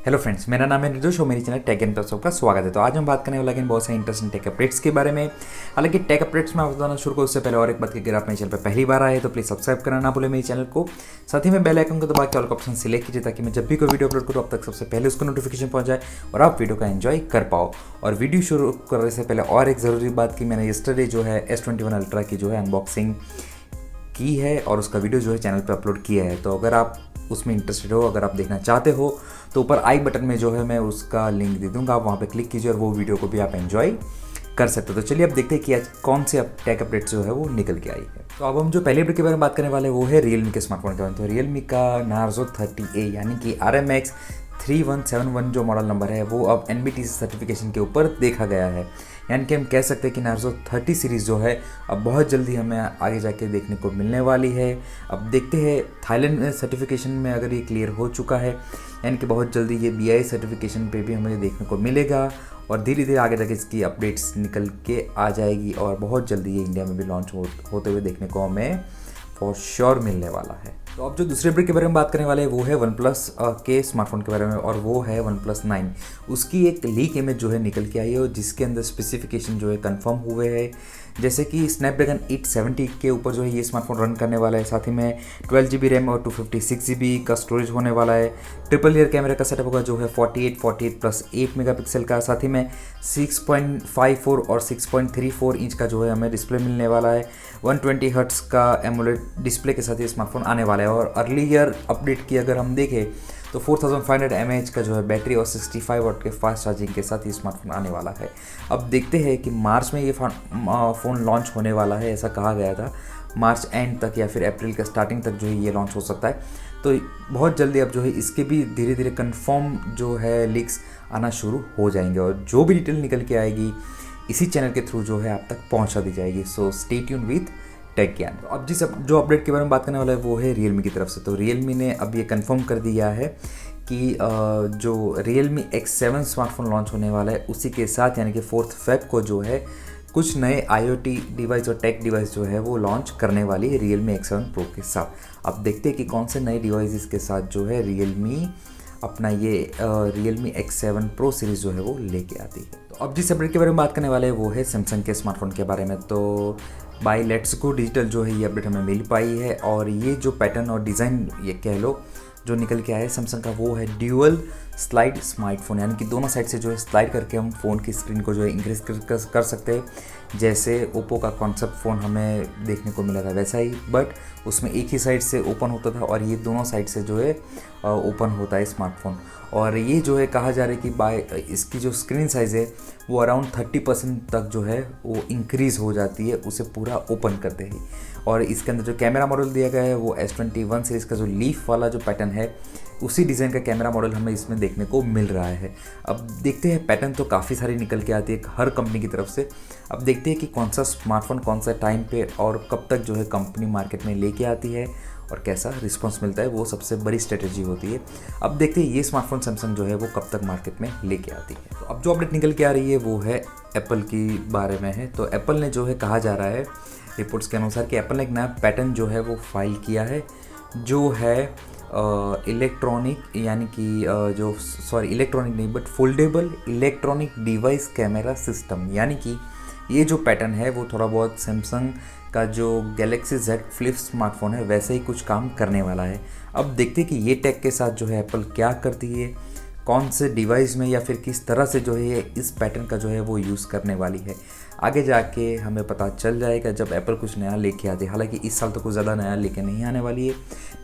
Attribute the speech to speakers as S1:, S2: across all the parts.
S1: Hello friends, मेरा नाम है निर्दोष और मेरी चैनल टेक एंड प्लस का स्वागत है। तो आज हम बात करने वाले हैं बहुत सारे इंटरेस्टिंग टेक अपडेट्स के बारे में। हालांकि टेक अपडेट्स में आप बताना शुरू करूँ उससे पहले और एक बात की, अगर आप मेरे चैनल पर पहली बार आए तो प्लीज़ सब्सक्राइब करना ना भूलें मेरे चैनल को। साथ ही में बेल आइकन को दबा के ऑल का ऑप्शन सिलेक्ट कीजिए ताकि मैं जब भी कोई वीडियो अपलोड करूँ अब तक सबसे पहले उसको नोटिफिकेशन पहुँच जाए और आप वीडियो का एंजॉय कर पाओ। और वीडियो शुरू करने से पहले और एक ज़रूरी बात की, मैंने यस्टरडे जो है S21 अल्ट्रा की जो है अनबॉक्सिंग की है और उसका वीडियो जो है चैनल पर अपलोड किया है। तो अगर आप उसमें इंटरेस्टेड हो, अगर आप देखना चाहते हो तो ऊपर आई बटन में जो है मैं उसका लिंक दे दूंगा, आप वहाँ पे क्लिक कीजिए और वो वीडियो को भी आप एंजॉय कर सकते हो। तो चलिए अब देखते हैं कि आज कौन से टेक अपडेट्स जो है वो निकल के आई है। तो अब हम जो पहले अपडेट के बारे में बात करने वाले वो है रियलमी के स्मार्टफोन के बारे में। तो रियलमी का नार्जो 30A यानी कि RMX 3171 जो मॉडल नंबर है वो अब NBTC सर्टिफिकेशन के ऊपर देखा गया है। यानी कि हम कह सकते हैं कि नार्जो 30 सीरीज़ जो है अब बहुत जल्दी हमें आगे जाके देखने को मिलने वाली है। अब देखते हैं, थाईलैंड सर्टिफिकेशन में अगर ये क्लियर हो चुका है यानी कि बहुत जल्दी ये BI सर्टिफिकेशन पे भी हमें देखने को मिलेगा और धीरे धीरे आगे जाके इसकी अपडेट्स निकल के आ जाएगी और बहुत जल्दी ये इंडिया में भी लॉन्च होते हुए देखने को हमें फॉर श्योर मिलने वाला है। तो अब जो दूसरे अपडेट के बारे में बात करने वाले हैं वो है OnePlus के स्मार्टफोन के बारे में और वो है OnePlus 9। उसकी एक लीक इमेज जो है निकल के आई है और जिसके अंदर स्पेसिफिकेशन जो है कंफर्म हुए हैं, जैसे कि स्नैपड्रैगन 870 के ऊपर जो है ये स्मार्टफोन रन करने वाला है। साथ ही में 12GB रैम और 256GB का स्टोरेज होने वाला है। ट्रिपल ईयर कैमरा का सेटअप होगा जो है 48 प्लस 8 मेगापिक्सल का। साथ ही में 6.54 और 6.34 इंच का जो है हमें डिस्प्ले मिलने वाला है। 120 हर्ट्स का एमोलेड डिस्प्ले के साथ ये स्मार्टफोन आने वाला है। और अर्लियर अपडेट की अगर हम देखें तो 4500 mAh का जो है बैटरी और 65 वाट के फास्ट चार्जिंग के साथ ये स्मार्टफोन आने वाला है। अब देखते हैं कि मार्च में ये फ़ोन लॉन्च होने वाला है, ऐसा कहा गया था। मार्च एंड तक या फिर अप्रैल के स्टार्टिंग तक जो है ये लॉन्च हो सकता है। तो बहुत जल्दी अब जो है इसके भी धीरे धीरे कंफर्म जो है लीक्स आना शुरू हो जाएंगे और जो भी डिटेल निकल के आएगी इसी चैनल के थ्रू जो है आप तक पहुँचा दी जाएगी। So stay tune with Tech Gyan. तो अब जो अपडेट के बारे में बात करने वाला है वो है रियलमी की तरफ से। तो रियलमी ने अब ये कंफर्म कर दिया है कि जो Realme X7 स्मार्टफोन लॉन्च होने वाला है उसी के साथ यानी कि 4 फेब को जो है कुछ नए IoT डिवाइस और टेक डिवाइस जो है वो लॉन्च करने वाली है Realme X7 Pro के साथ। अब देखते हैं कि कौन से नए डिवाइस के साथ जो है Realme अपना ये Realme X7 Pro सीरीज़ जो है वो लेके आती है। तो अब जिस अपडेट के बारे में बात करने वाले हैं वो है सैमसंग के स्मार्टफोन के बारे में। तो बाय लेट्स गो डिजिटल जो है ये अपडेट हमें मिल पाई है और ये जो पैटर्न और डिज़ाइन ये कह लो जो निकल के आया है सैमसंग का वो है ड्यूअल स्लाइड स्मार्टफोन, यानी कि दोनों साइड से जो है स्लाइड करके हम फ़ोन की स्क्रीन को जो है इंक्रीज कर सकते हैं। जैसे ओप्पो का कॉन्सेप्ट फ़ोन हमें देखने को मिला था वैसा ही, बट उसमें एक ही साइड से ओपन होता था और ये दोनों साइड से जो है ओपन होता है स्मार्टफोन। और ये जो है कहा जा रहा है कि बाय इसकी जो स्क्रीन साइज़ है वो अराउंड 30% तक जो है वो इंक्रीज़ हो जाती है उसे पूरा ओपन करते ही। और इसके अंदर जो कैमरा मॉडल दिया गया है वो S21 सीरीज़ का जो लीफ वाला जो पैटर्न है उसी डिज़ाइन का कैमरा मॉडल हमें इसमें देखने को मिल रहा है। अब देखते हैं, पैटर्न तो काफ़ी सारी निकल के आती है हर कंपनी की तरफ से। अब देखते हैं कि कौन सा स्मार्टफोन कौन सा टाइम पे और कब तक जो है कंपनी मार्केट में लेके आती है और कैसा रिस्पांस मिलता है, वो सबसे बड़ी स्ट्रेटेजी होती है। अब देखते हैं ये स्मार्टफोन सैमसंग जो है वो कब तक मार्केट में लेके आती है। तो अब जो अपडेट निकल के आ रही है वो है एप्पल की बारे में है। तो एप्पल ने जो है कहा जा रहा है रिपोर्ट्स के अनुसार कि एप्पल ने एक नया पैटर्न जो है वो फाइल किया है जो है इलेक्ट्रॉनिक यानी कि इलेक्ट्रॉनिक नहीं but foldable electronic device camera system. यानी कि ये जो पैटर्न है वो थोड़ा बहुत सैमसंग का जो गैलेक्सी Z फ्लिप स्मार्टफोन है वैसे ही कुछ काम करने वाला है। अब देखते हैं कि ये टेक के साथ जो है एप्पल क्या करती है, कौन से डिवाइस में या फिर किस तरह से जो है इस पैटर्न का जो है वो यूज़ करने वाली है। आगे जाके हमें पता चल जाएगा जब एप्पल कुछ नया लेके आती है। हालांकि इस साल तो कुछ ज़्यादा नया लेके नहीं आने वाली है,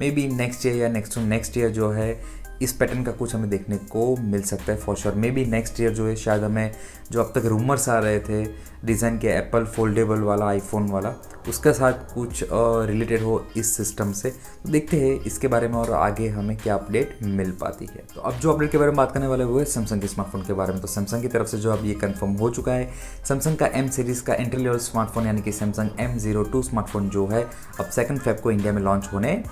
S1: मे बी नेक्स्ट ईयर या नेक्स्ट ईयर जो है इस पैटर्न का कुछ हमें देखने को मिल सकता है for sure. May be next year जो है शायद हमें जो अब तक रूमर्स आ रहे थे डिज़ाइन के एप्पल फोल्डेबल वाला आईफोन वाला उसके साथ कुछ रिलेटेड हो इस सिस्टम से। तो देखते हैं इसके बारे में और आगे हमें क्या अपडेट मिल पाती है। तो अब जो अपडेट के बारे में बात करने वाले वो है सैमसंग के स्मार्टफोन के बारे में। तो सैमसंग की तरफ से जो अब ये कंफर्म हो चुका है, सैमसंग का M सीरीज़ का एंट्री लेवल स्मार्टफोन यानी कि सैमसंग M02 स्मार्टफोन जो है अब 2 फेब को इंडिया में लॉन्च होने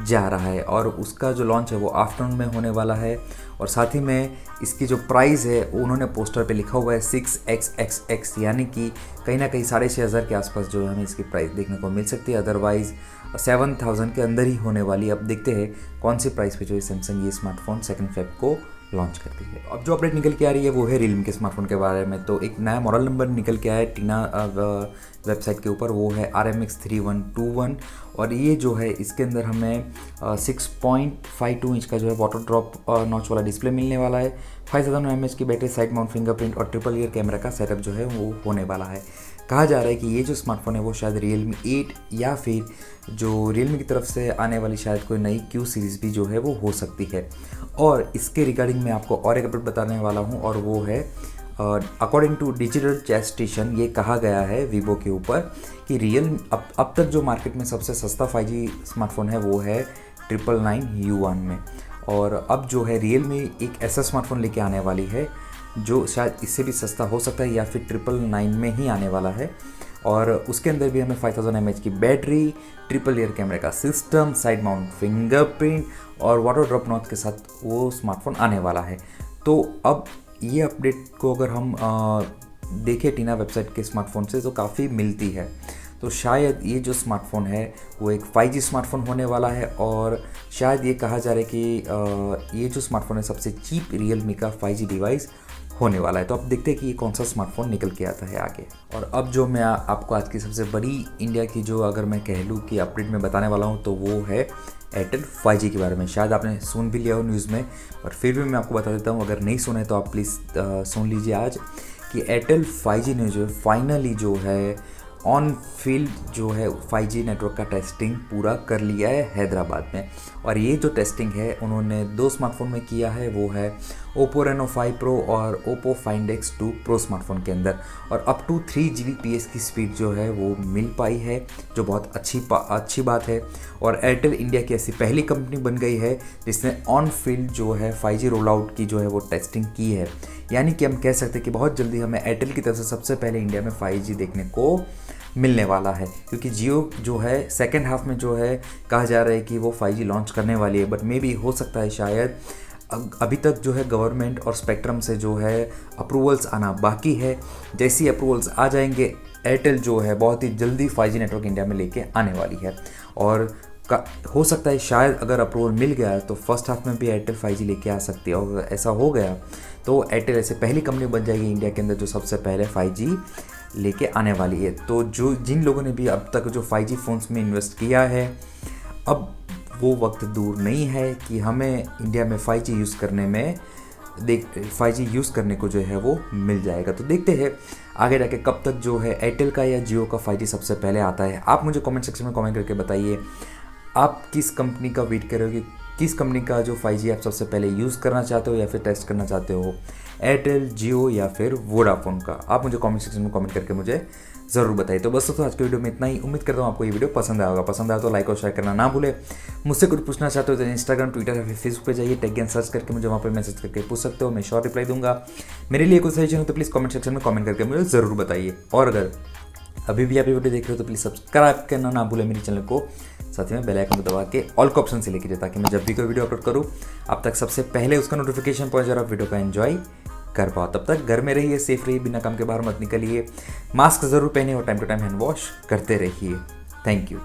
S1: जा रहा है और उसका जो लॉन्च है वो आफ्टरनून में होने वाला है। और साथ ही में इसकी जो प्राइस है उन्होंने पोस्टर पे लिखा हुआ है 6XXX, यानी कि कहीं ना कहीं 6,500 के आसपास जो है हमें इसकी प्राइस देखने को मिल सकती है, अदरवाइज़ 7,000 के अंदर ही होने वाली। अब देखते हैं कौन सी प्राइस पे जो है सैमसंग ये स्मार्टफोन 2 फेब को लॉन्च कर दी है। अब जो अपडेट निकल के आ रही है वो है Realme के स्मार्टफोन के बारे में। तो एक नया मॉडल नंबर निकल के आया है टीना वेबसाइट के ऊपर, वो है RMX3121 और ये जो है इसके अंदर हमें 6.52 इंच का जो है वाटर ड्रॉप नॉच वाला डिस्प्ले मिलने वाला है। 5000 mAh की बैटरी, साइड माउंट फिंगरप्रिंट और ट्रिपल ईयर कैमरा का सेटअप जो है वो होने वाला है। कहा जा रहा है कि ये जो स्मार्टफोन है वो शायद Realme 8 या फिर जो Realme की तरफ से आने वाली शायद कोई नई Q सीरीज़ भी जो है वो हो सकती है। और इसके रिगार्डिंग मैं आपको और एक अपडेट बताने वाला हूँ और वो है according to digital chat station ये कहा गया है वीवो के ऊपर कि अब तक जो मार्केट में सबसे सस्ता 5G स्मार्टफोन है वो है 999U1 में। और अब जो है Realme एक ऐसा स्मार्टफोन लेके आने वाली है जो शायद इससे भी सस्ता हो सकता है या फिर 999 में ही आने वाला है। और उसके अंदर भी हमें 5000 mAh की बैटरी, ट्रिपल ईयर कैमरे का सिस्टम, साइड माउंट फिंगरप्रिंट और वाटर ड्रॉप नॉच के साथ वो स्मार्टफोन आने वाला है। तो अब ये अपडेट को अगर हम देखें टीना वेबसाइट के स्मार्टफोन से तो काफ़ी मिलती है। तो शायद ये जो स्मार्टफोन है वो एक 5G स्मार्टफोन होने वाला है और शायद ये कहा जा रहा है कि ये जो स्मार्टफोन है सबसे चीप Realme का 5G डिवाइस होने वाला है। तो अब देखते हैं कि ये कौन सा स्मार्टफोन निकल के आता है आगे। और अब जो मैं आपको आज की सबसे बड़ी इंडिया की जो अगर मैं कह लूँ कि अपडेट में बताने वाला हूँ तो वो है एयरटेल 5G के बारे में। शायद आपने सुन भी लिया हो न्यूज़ में, पर फिर भी मैं आपको बता देता हूँ, अगर नहीं सुना है तो आप प्लीज़ सुन लीजिए आज कि एयरटेल 5G ने जो फाइनली जो है ऑन फील्ड जो है 5G नेटवर्क का टेस्टिंग पूरा कर लिया है हैदराबाद में। और ये जो टेस्टिंग है उन्होंने 2 स्मार्टफोन में किया है, वो है Oppo Reno 5 Pro और Oppo Find X2 Pro smartphone के अंदर। और अप टू 3 Gbps की स्पीड जो है वो मिल पाई है, जो बहुत अच्छी बात है। और एयरटेल इंडिया की ऐसी पहली कंपनी बन गई है जिसने ऑन फील्ड जो है 5G रोल आउट की जो है वो टेस्टिंग की है। यानी कि हम कह सकते हैं कि बहुत जल्दी हमें एयरटेल की तरफ से सबसे पहले इंडिया में 5G देखने को मिलने वाला है, क्योंकि जियो जो है सेकेंड हाफ में जो है कहा जा रहा है कि वो 5G लॉन्च करने वाली है। बट मे बी हो सकता है शायद अभी तक जो है गवर्नमेंट और स्पेक्ट्रम से जो है अप्रूवल्स आना बाकी है। जैसी अप्रूवल्स आ जाएंगे एयरटेल जो है बहुत ही जल्दी 5G नेटवर्क इंडिया में लेके आने वाली है। और हो सकता है शायद अगर अप्रूवल मिल गया तो फर्स्ट हाफ में भी एयरटेल 5G लेके आ सकती है। और ऐसा हो गया तो एयरटेल ऐसे पहली कंपनी बन जाएगी इंडिया के अंदर जो सबसे पहले 5G लेके आने वाली है। तो जिन लोगों ने भी अब तक जो 5G फ़ोन्स में इन्वेस्ट किया है, अब वो वक्त दूर नहीं है कि हमें इंडिया में 5G यूज़ करने में 5G यूज़ करने को जो है वो मिल जाएगा। तो देखते हैं आगे जाके कब तक जो है एयरटेल का या जियो का 5G सबसे पहले आता है। आप मुझे कमेंट सेक्शन में कमेंट करके बताइए आप किस कंपनी का वेट कर रहे हो, कि किस कंपनी का जो 5G आप सबसे पहले यूज़ करना चाहते हो या फिर टेस्ट करना चाहते हो, एयरटेल, जियो या फिर वोडाफोन का। आप मुझे कमेंट सेक्शन में कमेंट करके मुझे ज़रूर बताइए। तो बस दोस्तों आज की वीडियो में इतना ही। उम्मीद करता हूँ आपको ये वीडियो पसंद आया होगा। पसंद आया तो लाइक और शेयर करना ना भूले। मुझसे कुछ पूछना चाहते हो तो इंस्टाग्राम, ट्विटर या फिर फेसबुक पे जाइए, टैग एंड सर्च करके मुझे वहाँ पर मैसेज करके पूछ सकते हो। मैं श्योर रिप्लाई दूंगा। मेरे लिए कुछ सजेशन हो तो प्लीज़ कमेंट सेक्शन में कमेंट करके मुझे ज़रूर बताइए। और अगर अभी भी आप ये वीडियो देख रहे हो तो प्लीज़ सब्सक्राइब करना ना भूले मेरे चैनल को, साथ ही में बेल आइकन को दबा के ऑल का ऑप्शन से लेके ताकि मैं जब भी कोई वीडियो अपलोड करूँ अब तक सबसे पहले उसका नोटिफिकेशन पहुंच जाए, आप वीडियो का एंजॉय कर पाओ। तब तक घर में रहिए, सेफ रहिए, बिना काम के बाहर मत निकलिए, मास्क ज़रूर पहनिए और time to time hand wash करते रहिए। Thank you.